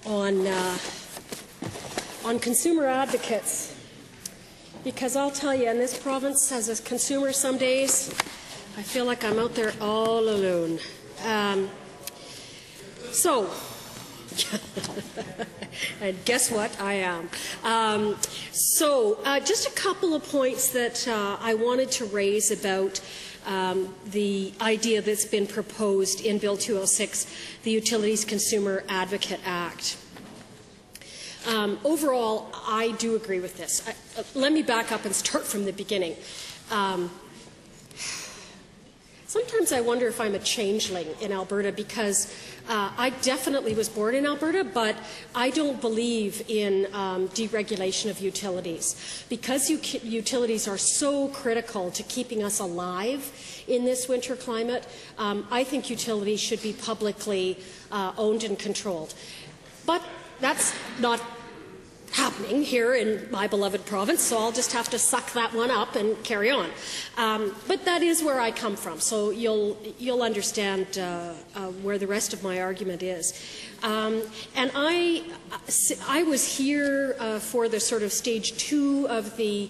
on consumer advocates, because I'll tell you, in this province, as a consumer, some days I feel like I'm out there all alone. And guess what? I am. Just a couple of points that I wanted to raise about the idea that's been proposed in Bill 206, the Utilities Consumer Advocate Act. Overall, I do agree with this. Let me back up and start from the beginning. Sometimes I wonder if I'm a changeling in Alberta, because I definitely was born in Alberta, but I don't believe in deregulation of utilities. Because utilities are so critical to keeping us alive in this winter climate, I think utilities should be publicly owned and controlled. But that's not happening here in my beloved province, so I'll just have to suck that one up and carry on. But that is where I come from, so you'll understand where the rest of my argument is. And I was here for the sort of stage 2 of the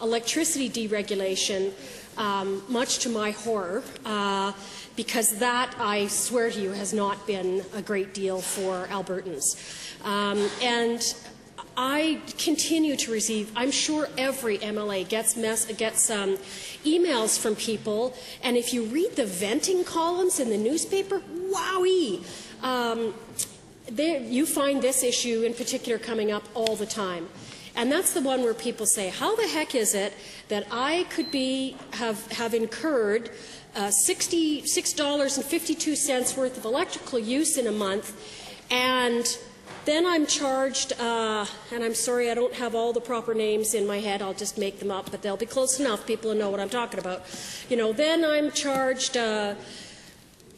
electricity deregulation, much to my horror, because that, I swear to you, has not been a great deal for Albertans. And I continue to receive, I'm sure every MLA gets emails from people, and if you read the venting columns in the newspaper, wowee, you find this issue in particular coming up all the time. And that's the one where people say, how the heck is it that I could have incurred $66.52 worth of electrical use in a month, and then I'm charged, and I'm sorry I don't have all the proper names in my head, I'll just make them up, but they'll be close enough, people will know what I'm talking about. You know, then I'm charged a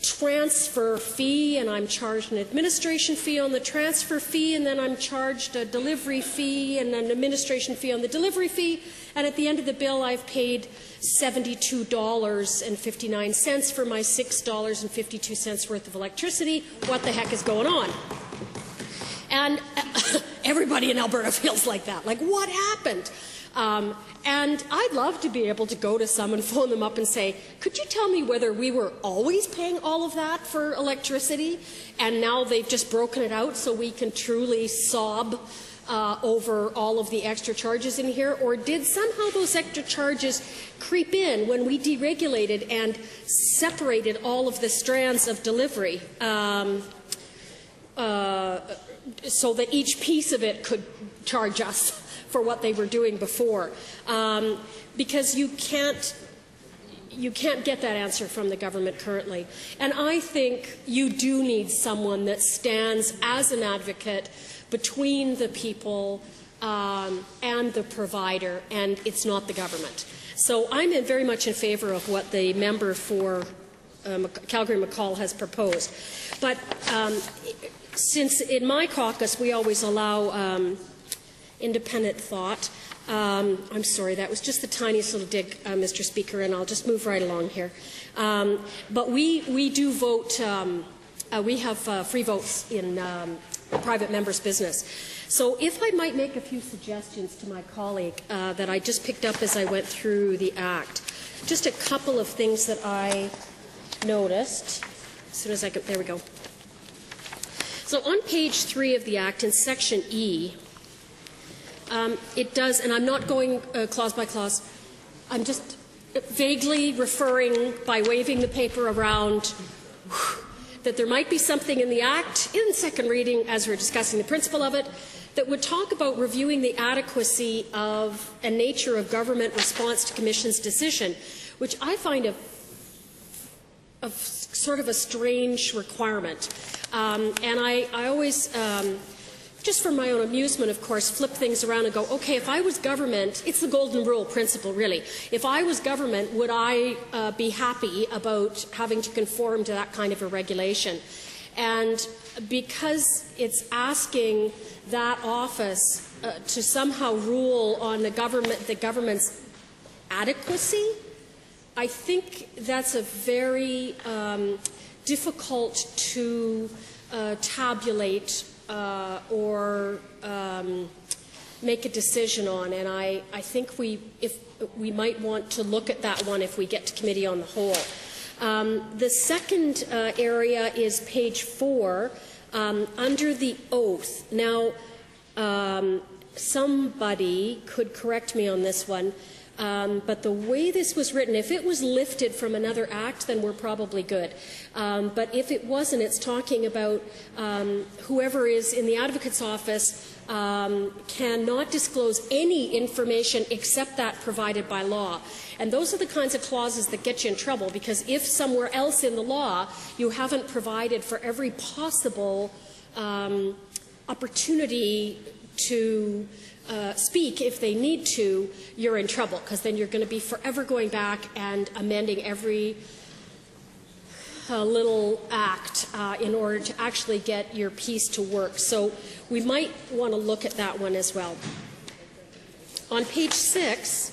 transfer fee, and I'm charged an administration fee on the transfer fee, and then I'm charged a delivery fee and an administration fee on the delivery fee, and at the end of the bill I've paid $72.59 for my $6.52 worth of electricity. What the heck is going on? And everybody in Alberta feels like that. Like, what happened? And I'd love to be able to go to someone, phone them up and say, could you tell me whether we were always paying all of that for electricity, and now they've just broken it out so we can truly sob over all of the extra charges in here? Or did somehow those extra charges creep in when we deregulated and separated all of the strands of delivery? So that each piece of it could charge us for what they were doing before, because you can't get that answer from the government currently. And I think you do need someone that stands as an advocate between the people and the provider, and it's not the government. So I'm very much in favour of what the member for Calgary-McCall has proposed. But since in my caucus we always allow independent thought, I'm sorry, that was just the tiniest little dig, Mr. Speaker, and I'll just move right along here. But we do vote, we have free votes in private members' business. So if I might make a few suggestions to my colleague that I just picked up as I went through the Act. Just a couple of things that I noticed. As soon as I get, there we go. So on page 3 of the Act, in section E, it does, and I'm not going clause by clause, I'm just vaguely referring by waving the paper around that there might be something in the Act, in second reading, as we're discussing the principle of it, that would talk about reviewing the adequacy of and nature of government response to Commission's decision, which I find a sort of a strange requirement. And I always, just for my own amusement, of course, flip things around and go, okay, if I was government, it's the golden rule principle, really. If I was government, would I be happy about having to conform to that kind of a regulation? And because it's asking that office to somehow rule on the government's adequacy, I think that's a very difficult to tabulate or make a decision on, and I think we might want to look at that one if we get to committee on the whole. The second area is page 4, under the oath. Now, somebody could correct me on this one, but the way this was written, if it was lifted from another act, then we're probably good. But if it wasn't, it's talking about whoever is in the advocate's office cannot disclose any information except that provided by law. And those are the kinds of clauses that get you in trouble, because if somewhere else in the law you haven't provided for every possible opportunity to speak if they need to, you're in trouble, because then you're going to be forever going back and amending every little act in order to actually get your piece to work. So we might want to look at that one as well. On page 6,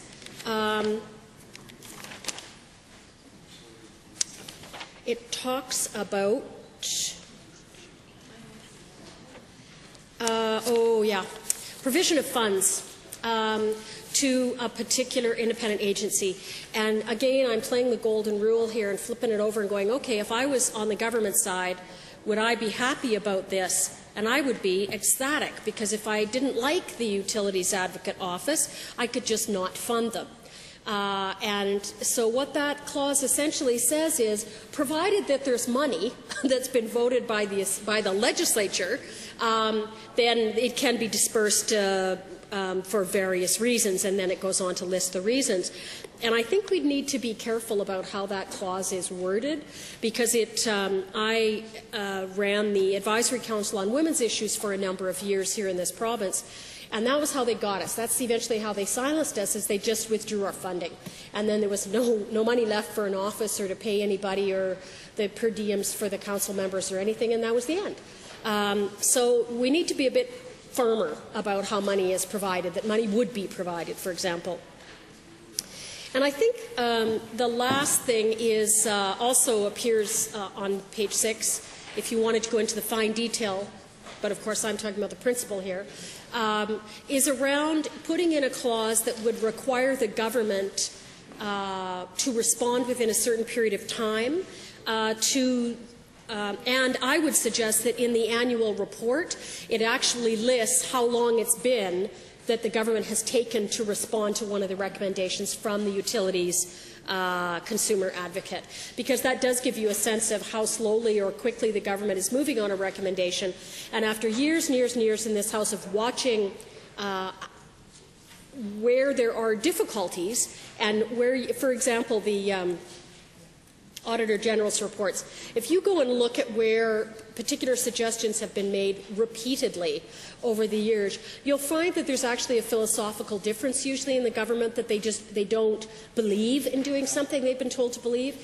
it talks about, provision of funds to a particular independent agency. And again, I'm playing the golden rule here and flipping it over and going, okay, if I was on the government side, would I be happy about this? And I would be ecstatic, because if I didn't like the Utilities Advocate Office, I could just not fund them. And so what that clause essentially says is, provided that there's money that's been voted by the legislature, then it can be dispersed for various reasons, and then it goes on to list the reasons. And I think we need to be careful about how that clause is worded, because I ran the Advisory Council on Women's Issues for a number of years here in this province, and that was how they got us. That's eventually how they silenced us, is they just withdrew our funding. And then there was no money left for an office or to pay anybody or the per diems for the council members or anything, and that was the end. So we need to be a bit firmer about how money is provided, that money would be provided, for example. And I think the last thing is also appears on page 6, if you wanted to go into the fine detail, but of course I'm talking about the principle here, is around putting in a clause that would require the government to respond within a certain period of time and I would suggest that in the annual report, it actually lists how long it's been that the government has taken to respond to one of the recommendations from the Utilities Consumer Advocate, because that does give you a sense of how slowly or quickly the government is moving on a recommendation. And after years and years and years in this House of watching where there are difficulties and where, for example, the Auditor General's reports, if you go and look at where particular suggestions have been made repeatedly over the years, you'll find that there's actually a philosophical difference usually in the government, that they don't believe in doing something they've been told to believe,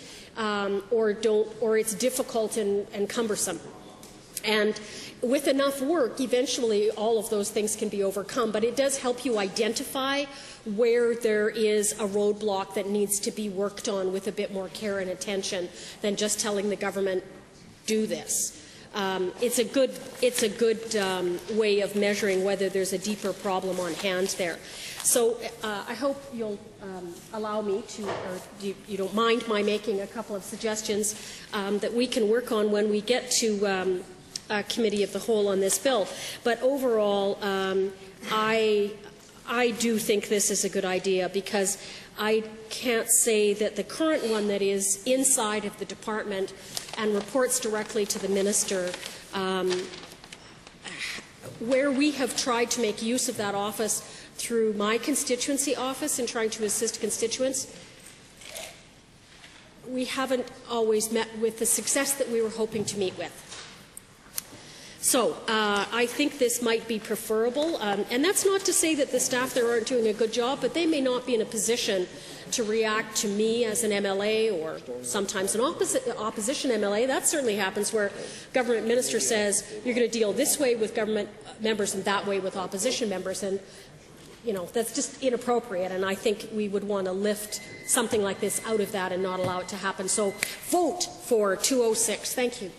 or it's difficult and cumbersome. And with enough work, eventually all of those things can be overcome, but it does help you identify where there is a roadblock that needs to be worked on with a bit more care and attention than just telling the government, do this. It's a good way of measuring whether there's a deeper problem on hand there. So I hope you'll allow me to, or you don't mind my making a couple of suggestions that we can work on when we get to Committee of the Whole on this bill. But overall, I do think this is a good idea, because I can't say that the current one that is inside of the department and reports directly to the minister, where we have tried to make use of that office through my constituency office in trying to assist constituents, we haven't always met with the success that we were hoping to meet with. So I think this might be preferable, and that's not to say that the staff there aren't doing a good job, but they may not be in a position to react to me as an MLA, or sometimes an opposition MLA. That certainly happens, where government minister says you're going to deal this way with government members and that way with opposition members, and that's just inappropriate, and I think we would want to lift something like this out of that and not allow it to happen. So vote for 206. Thank you.